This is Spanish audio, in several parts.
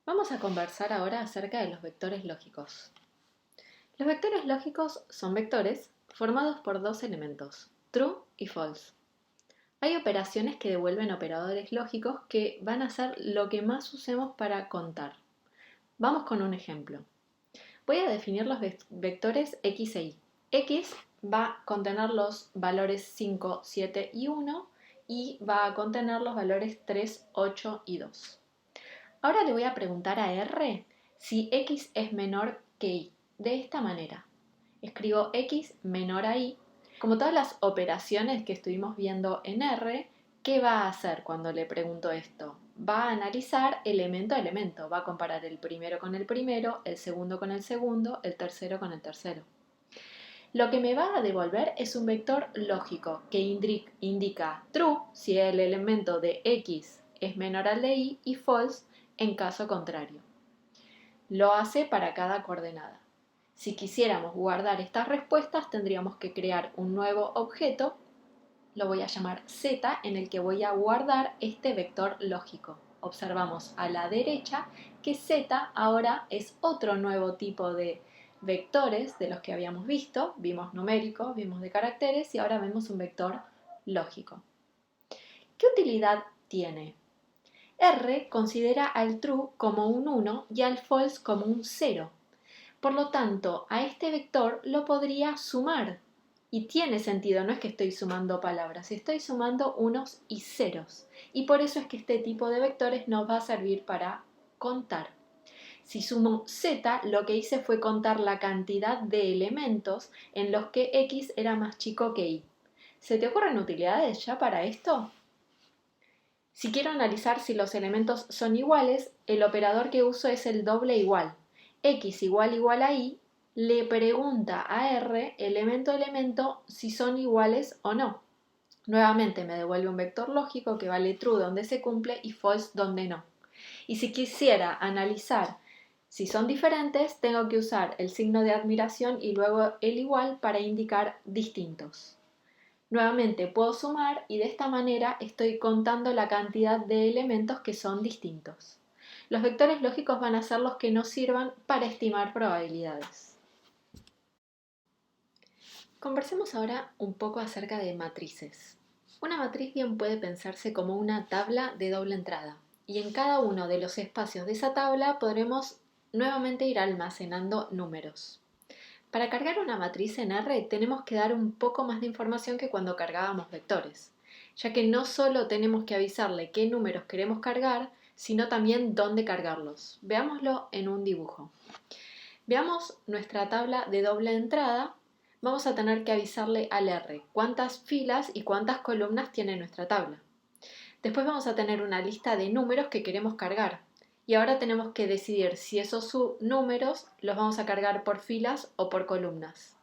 Vamos a conversar ahora acerca de los vectores lógicos. Los vectores lógicos son vectores formados por dos elementos, true y false. Hay operaciones que devuelven operadores lógicos que van a ser lo que más usemos para contar. Vamos con un ejemplo. Voy a definir los vectores x e y. X va a contener los valores 5, 7 y 1 y va a contener los valores 3, 8 y 2. Ahora le voy a preguntar a R si x es menor que y. De esta manera, escribo x menor a y. Como todas las operaciones que estuvimos viendo en R, ¿qué va a hacer cuando le pregunto esto? Va a analizar elemento a elemento, va a comparar el primero con el primero, el segundo con el segundo, el tercero con el tercero. Lo que me va a devolver es un vector lógico que indica true si el elemento de x es menor al de y false en caso contrario. Lo hace para cada coordenada. Si quisiéramos guardar estas respuestas, tendríamos que crear un nuevo objeto, lo voy a llamar z, en el que voy a guardar este vector lógico. Observamos a la derecha que z ahora es otro nuevo tipo de vectores de los que habíamos visto. Vimos numéricos, vimos de caracteres y ahora vemos un vector lógico. ¿Qué utilidad tiene? R considera al true como un 1 y al false como un 0. Por lo tanto, a este vector lo podría sumar. Y tiene sentido, no es que estoy sumando palabras, estoy sumando unos y ceros. Y por eso es que este tipo de vectores nos va a servir para contar. Si sumo z, lo que hice fue contar la cantidad de elementos en los que x era más chico que y. ¿Se te ocurren utilidades ya para esto? Si quiero analizar si los elementos son iguales, el operador que uso es el doble igual. X igual a y le pregunta a R elemento a elemento si son iguales o no. Nuevamente me devuelve un vector lógico que vale true donde se cumple y false donde no. Y si quisiera analizar si son diferentes, tengo que usar el signo de admiración y luego el igual para indicar distintos. Nuevamente puedo sumar y de esta manera estoy contando la cantidad de elementos que son distintos. Los vectores lógicos van a ser los que nos sirvan para estimar probabilidades. Conversemos ahora un poco acerca de matrices. Una matriz bien puede pensarse como una tabla de doble entrada y en cada uno de los espacios de esa tabla podremos nuevamente ir almacenando números. Para cargar una matriz en R tenemos que dar un poco más de información que cuando cargábamos vectores, ya que no solo tenemos que avisarle qué números queremos cargar, sino también dónde cargarlos. Veámoslo en un dibujo. Veamos nuestra tabla de doble entrada. Vamos a tener que avisarle al R cuántas filas y cuántas columnas tiene nuestra tabla. Después vamos a tener una lista de números que queremos cargar. Y ahora tenemos que decidir si esos números los vamos a cargar por filas o por columnas.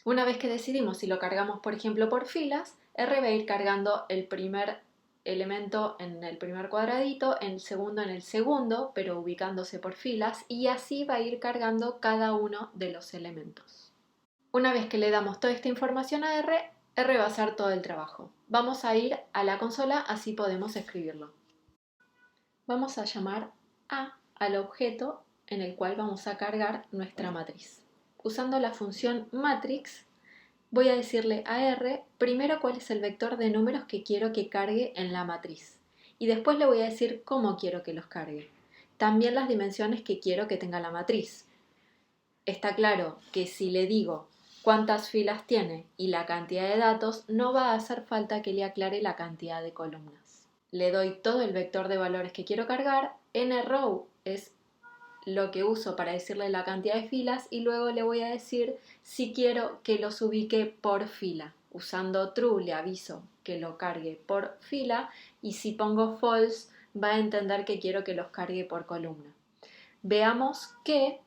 Una vez que decidimos si lo cargamos, por ejemplo, por filas, R va a ir cargando el primer elemento en el primer cuadradito, el segundo en el segundo, pero ubicándose por filas, y así va a ir cargando cada uno de los elementos. Una vez que le damos toda esta información a R, R va a hacer todo el trabajo. Vamos a ir a la consola, así podemos escribirlo. Vamos a llamar A al objeto en el cual vamos a cargar nuestra matriz. Usando la función matrix, voy a decirle a R primero cuál es el vector de números que quiero que cargue en la matriz. Y después le voy a decir cómo quiero que los cargue. También las dimensiones que quiero que tenga la matriz. Está claro que si le digo cuántas filas tiene y la cantidad de datos, no va a hacer falta que le aclare la cantidad de columnas. Le doy todo el vector de valores que quiero cargar, nRow es lo que uso para decirle la cantidad de filas y luego le voy a decir si quiero que los ubique por fila. Usando true le aviso que lo cargue por fila y si pongo false va a entender que quiero que los cargue por columna. Veamos que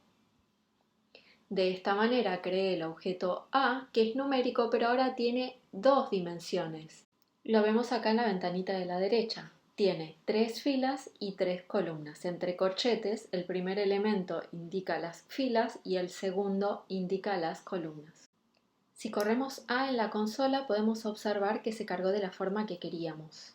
de esta manera creé el objeto A, que es numérico, pero ahora tiene dos dimensiones. Lo vemos acá en la ventanita de la derecha. Tiene 3 filas y 3 columnas. Entre corchetes, el primer elemento indica las filas y el segundo indica las columnas. Si corremos A en la consola, podemos observar que se cargó de la forma que queríamos.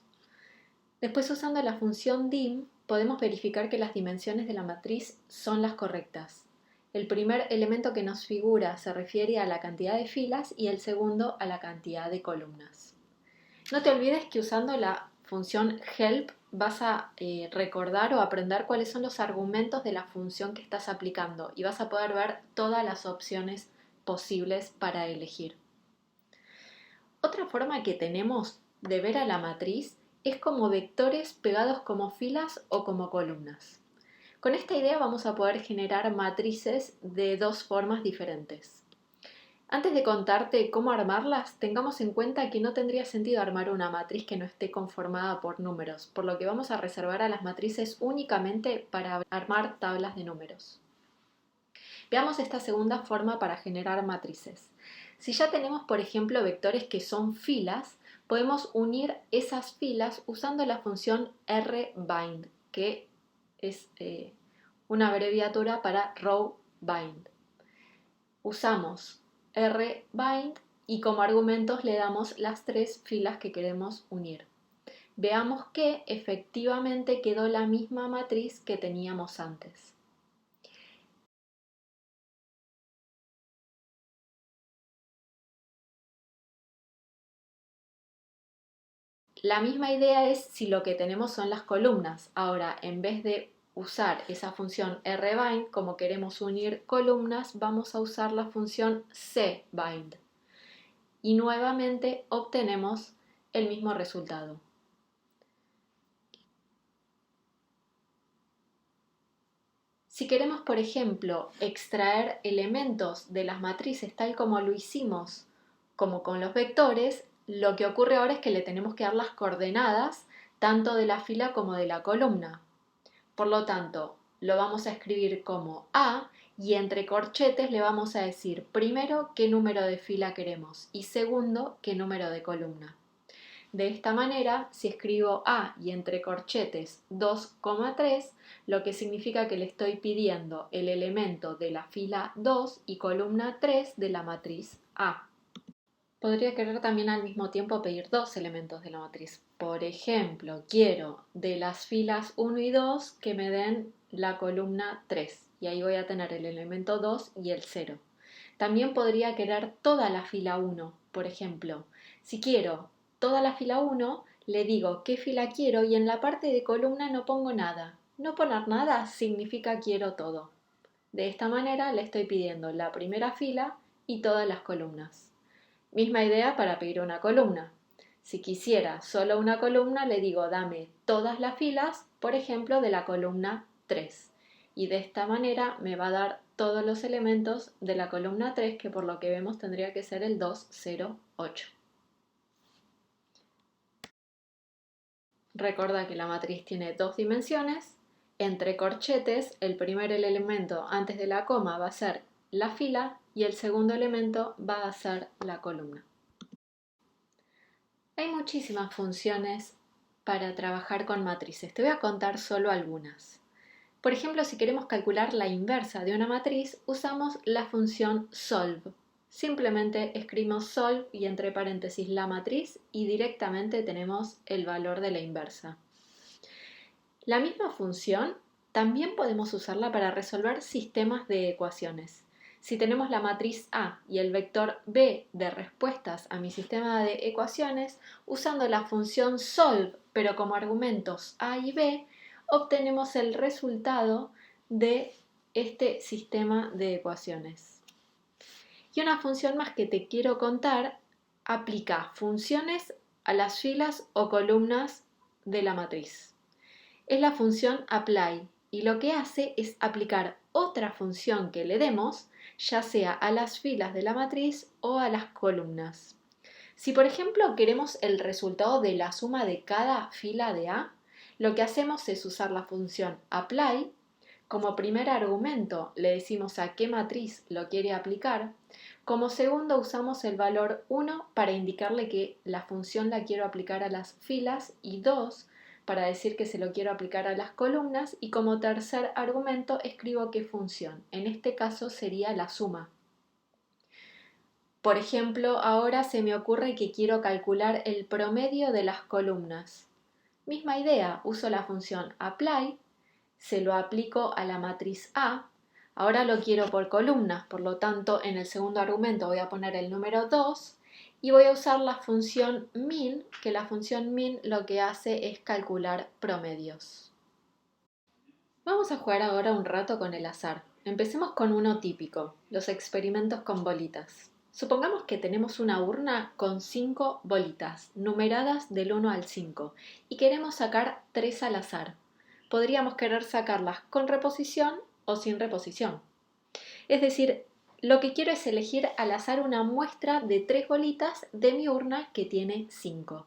Después, usando la función dim, podemos verificar que las dimensiones de la matriz son las correctas. El primer elemento que nos figura se refiere a la cantidad de filas y el segundo a la cantidad de columnas. No te olvides que usando la función help vas a recordar o aprender cuáles son los argumentos de la función que estás aplicando y vas a poder ver todas las opciones posibles para elegir. Otra forma que tenemos de ver a la matriz es como vectores pegados como filas o como columnas. Con esta idea vamos a poder generar matrices de dos formas diferentes. Antes de contarte cómo armarlas, tengamos en cuenta que no tendría sentido armar una matriz que no esté conformada por números, por lo que vamos a reservar a las matrices únicamente para armar tablas de números. Veamos esta segunda forma para generar matrices. Si ya tenemos, por ejemplo, vectores que son filas, podemos unir esas filas usando la función rbind, que es una abreviatura para row bind. Usamos rbind y como argumentos le damos las tres filas que queremos unir. Veamos que efectivamente quedó la misma matriz que teníamos antes. La misma idea es si lo que tenemos son las columnas. Ahora, en vez de usar esa función rbind, como queremos unir columnas, vamos a usar la función cbind. Y nuevamente obtenemos el mismo resultado. Si queremos, por ejemplo, extraer elementos de las matrices tal como lo hicimos, como con los vectores, lo que ocurre ahora es que le tenemos que dar las coordenadas tanto de la fila como de la columna. Por lo tanto, lo vamos a escribir como A y entre corchetes le vamos a decir primero qué número de fila queremos y segundo qué número de columna. De esta manera, si escribo A y entre corchetes 2,3, lo que significa que le estoy pidiendo el elemento de la fila 2 y columna 3 de la matriz A. Podría querer también al mismo tiempo pedir dos elementos de la matriz. Por ejemplo, quiero de las filas 1 y 2 que me den la columna 3 y ahí voy a tener el elemento 2 y el 0. También podría querer toda la fila 1. Por ejemplo, si quiero toda la fila 1, le digo qué fila quiero y en la parte de columna no pongo nada. No poner nada significa quiero todo. De esta manera le estoy pidiendo la primera fila y todas las columnas. Misma idea para pedir una columna. Si quisiera solo una columna, le digo dame todas las filas, por ejemplo, de la columna 3. Y de esta manera me va a dar todos los elementos de la columna 3, que por lo que vemos tendría que ser el 2, 0, 8. Recuerda que la matriz tiene dos dimensiones. Entre corchetes, el primer elemento antes de la coma va a ser la fila y el segundo elemento va a ser la columna. Hay muchísimas funciones para trabajar con matrices. Te voy a contar solo algunas. Por ejemplo, si queremos calcular la inversa de una matriz, usamos la función solve. Simplemente escribimos solve y entre paréntesis la matriz y directamente tenemos el valor de la inversa. La misma función también podemos usarla para resolver sistemas de ecuaciones. Si tenemos la matriz A y el vector B de respuestas a mi sistema de ecuaciones, usando la función solve, pero como argumentos A y B, obtenemos el resultado de este sistema de ecuaciones. Y una función más que te quiero contar aplica funciones a las filas o columnas de la matriz. Es la función apply y lo que hace es aplicar otra función que le demos, ya sea a las filas de la matriz o a las columnas. Si por ejemplo queremos el resultado de la suma de cada fila de A, lo que hacemos es usar la función apply. Como primer argumento le decimos a qué matriz lo quiere aplicar. Como segundo usamos el valor 1 para indicarle que la función la quiero aplicar a las filas y 2 para decir que se lo quiero aplicar a las columnas y como tercer argumento escribo qué función. En este caso sería la suma. Por ejemplo, ahora se me ocurre que quiero calcular el promedio de las columnas. Misma idea, uso la función apply se lo aplico a la matriz A. Ahora lo quiero por columnas, por lo tanto en el segundo argumento voy a poner el número 2 y voy a usar la función min, que la función min lo que hace es calcular promedios. Vamos a jugar ahora un rato con el azar. Empecemos con uno típico, los experimentos con bolitas. Supongamos que tenemos una urna con 5 bolitas, numeradas del 1 al 5, y queremos sacar 3 al azar. Podríamos querer sacarlas con reposición o sin reposición. Es decir, lo que quiero es elegir al azar una muestra de 3 bolitas de mi urna que tiene 5.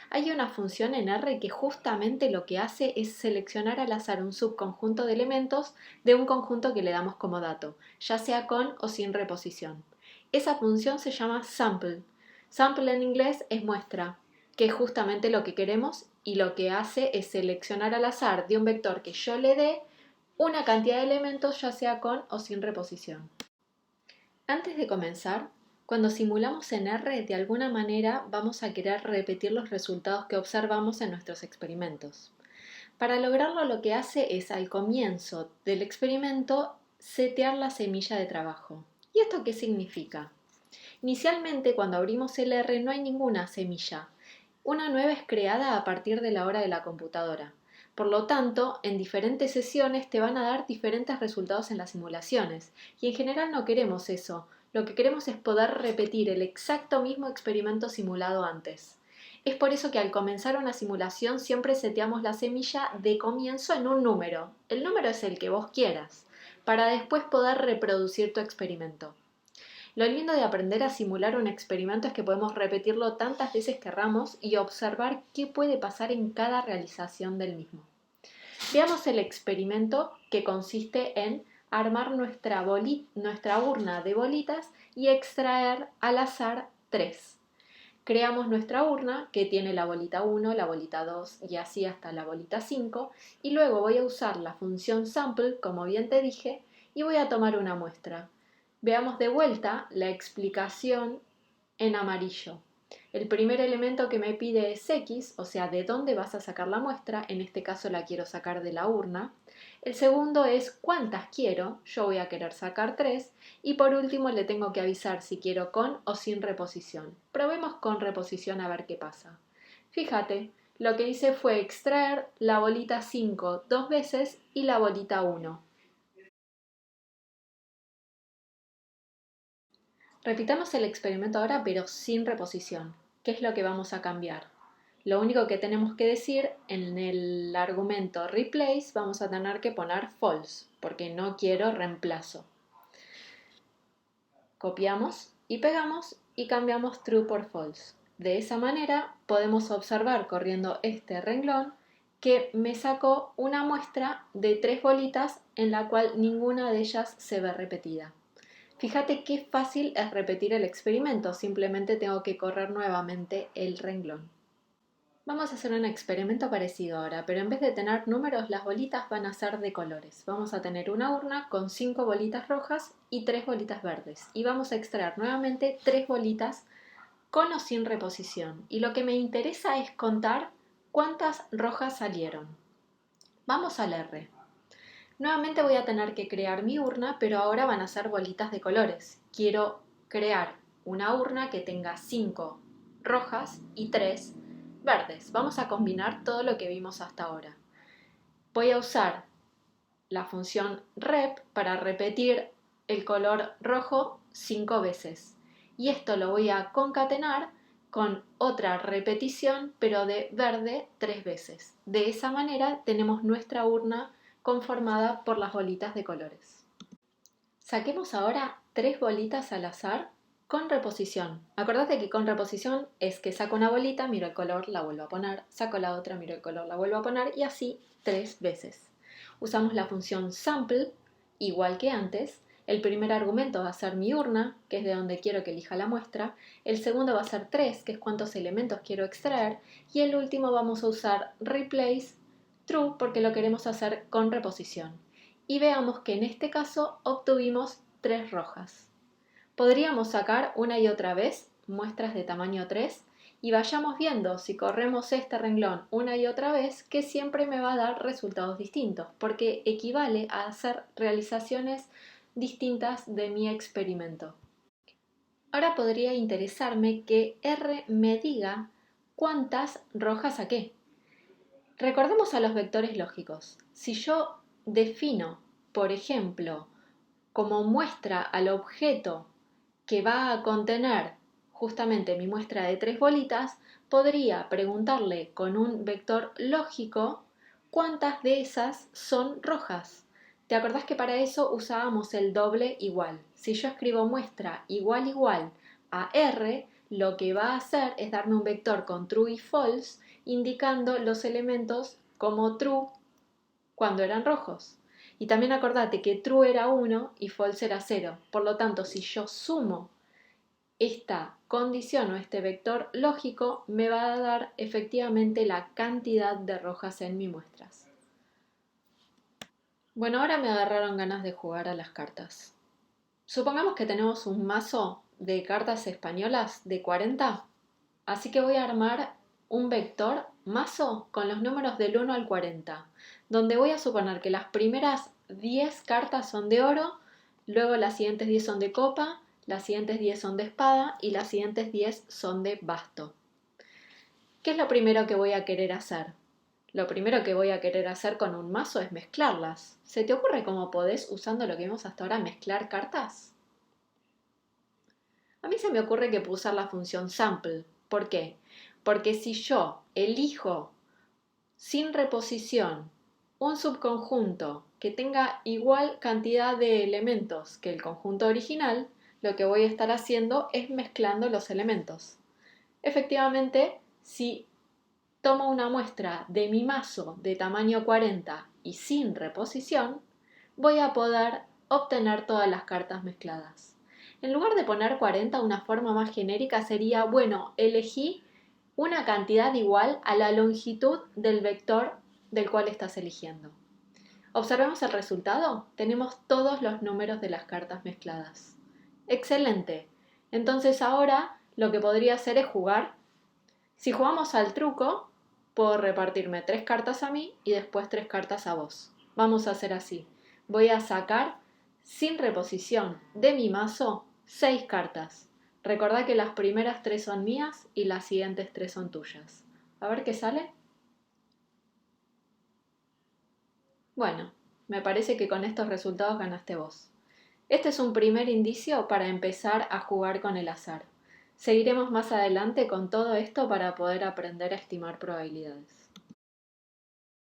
Hay una función en R que justamente lo que hace es seleccionar al azar un subconjunto de elementos de un conjunto que le damos como dato, ya sea con o sin reposición. Esa función se llama sample. Sample en inglés es muestra, que es justamente lo que queremos y lo que hace es seleccionar al azar de un vector que yo le dé una cantidad de elementos ya sea con o sin reposición. Antes de comenzar, cuando simulamos en R, de alguna manera vamos a querer repetir los resultados que observamos en nuestros experimentos. Para lograrlo, lo que hace es al comienzo del experimento setear la semilla de trabajo. ¿Y esto qué significa? Inicialmente, cuando abrimos el R, no hay ninguna semilla. Una nueva es creada a partir de la hora de la computadora. Por lo tanto, en diferentes sesiones te van a dar diferentes resultados en las simulaciones. Y en general no queremos eso. Lo que queremos es poder repetir el exacto mismo experimento simulado antes. Es por eso que al comenzar una simulación siempre seteamos la semilla de comienzo en un número. El número es el que vos quieras, para después poder reproducir tu experimento. Lo lindo de aprender a simular un experimento es que podemos repetirlo tantas veces querramos y observar qué puede pasar en cada realización del mismo. Veamos el experimento, que consiste en armar nuestra urna de bolitas y extraer al azar 3. Creamos nuestra urna, que tiene la bolita 1, la bolita 2 y así hasta la bolita 5, y luego voy a usar la función sample, como bien te dije, y voy a tomar una muestra. Veamos de vuelta la explicación en amarillo. El primer elemento que me pide es X, o sea, de dónde vas a sacar la muestra. En este caso la quiero sacar de la urna. El segundo es cuántas quiero. Yo voy a querer sacar 3. Y por último le tengo que avisar si quiero con o sin reposición. Probemos con reposición a ver qué pasa. Fíjate, lo que hice fue extraer la bolita 5 2 veces y la bolita 1. Repitamos el experimento ahora, pero sin reposición. ¿Qué es lo que vamos a cambiar? Lo único que tenemos que decir en el argumento replace vamos a tener que poner false, porque no quiero reemplazo. Copiamos y pegamos y cambiamos true por false. De esa manera podemos observar corriendo este renglón que me sacó una muestra de 3 bolitas en la cual ninguna de ellas se ve repetida. Fíjate qué fácil es repetir el experimento, simplemente tengo que correr nuevamente el renglón. Vamos a hacer un experimento parecido ahora, pero en vez de tener números, las bolitas van a ser de colores. Vamos a tener una urna con 5 bolitas rojas y 3 bolitas verdes. Y vamos a extraer nuevamente 3 bolitas con o sin reposición. Y lo que me interesa es contar cuántas rojas salieron. Vamos al R. Nuevamente voy a tener que crear mi urna, pero ahora van a ser bolitas de colores. Quiero crear una urna que tenga 5 rojas y 3 verdes. Vamos a combinar todo lo que vimos hasta ahora. Voy a usar la función rep para repetir el color rojo 5 veces. Y esto lo voy a concatenar con otra repetición, pero de verde 3 veces. De esa manera tenemos nuestra urna conformada por las bolitas de colores. Saquemos ahora 3 bolitas al azar con reposición. Acordate que con reposición es que saco una bolita, miro el color, la vuelvo a poner, saco la otra, miro el color, la vuelvo a poner y así 3 veces. Usamos la función sample, igual que antes. El primer argumento va a ser mi urna, que es de donde quiero que elija la muestra. El segundo va a ser 3, que es cuántos elementos quiero extraer. Y el último vamos a usar replace true porque lo queremos hacer con reposición. Y veamos que en este caso obtuvimos 3 rojas. Podríamos sacar una y otra vez muestras de tamaño 3 y vayamos viendo si corremos este renglón una y otra vez que siempre me va a dar resultados distintos, porque equivale a hacer realizaciones distintas de mi experimento. Ahora podría interesarme que R me diga cuántas rojas saqué. Recordemos a los vectores lógicos. Si yo defino, por ejemplo, como muestra al objeto que va a contener justamente mi muestra de 3 bolitas, podría preguntarle con un vector lógico cuántas de esas son rojas. ¿Te acordás que para eso usábamos el doble igual? Si yo escribo muestra igual igual a R, lo que va a hacer es darme un vector con true y false, indicando los elementos como true cuando eran rojos. Y también acordate que true era 1 y false era 0. Por lo tanto, si yo sumo esta condición o este vector lógico, me va a dar efectivamente la cantidad de rojas en mis muestras. Bueno, ahora me agarraron ganas de jugar a las cartas. Supongamos que tenemos un mazo de cartas españolas de 40, así que voy a armar un vector mazo con los números del 1 al 40, donde voy a suponer que las primeras 10 cartas son de oro, luego las siguientes 10 son de copa, las siguientes 10 son de espada y las siguientes 10 son de basto. ¿Qué es lo primero que voy a querer hacer? Lo primero que voy a querer hacer con un mazo es mezclarlas. ¿Se te ocurre cómo podés, usando lo que vimos hasta ahora, mezclar cartas? A mí se me ocurre que puedo usar la función sample. ¿Por qué? Porque si yo elijo sin reposición un subconjunto que tenga igual cantidad de elementos que el conjunto original, lo que voy a estar haciendo es mezclando los elementos. Efectivamente, si tomo una muestra de mi mazo de tamaño 40 y sin reposición, voy a poder obtener todas las cartas mezcladas. En lugar de poner 40, una forma más genérica sería, bueno, elegí una cantidad igual a la longitud del vector del cual estás eligiendo. Observemos el resultado. Tenemos todos los números de las cartas mezcladas. ¡Excelente! Entonces ahora lo que podría hacer es jugar. Si jugamos al truco, puedo repartirme 3 cartas a mí y después 3 cartas a vos. Vamos a hacer así. Voy a sacar sin reposición de mi mazo 6 cartas. Recordá que las primeras 3 son mías y las siguientes 3 son tuyas. A ver qué sale. Bueno, me parece que con estos resultados ganaste vos. Este es un primer indicio para empezar a jugar con el azar. Seguiremos más adelante con todo esto para poder aprender a estimar probabilidades.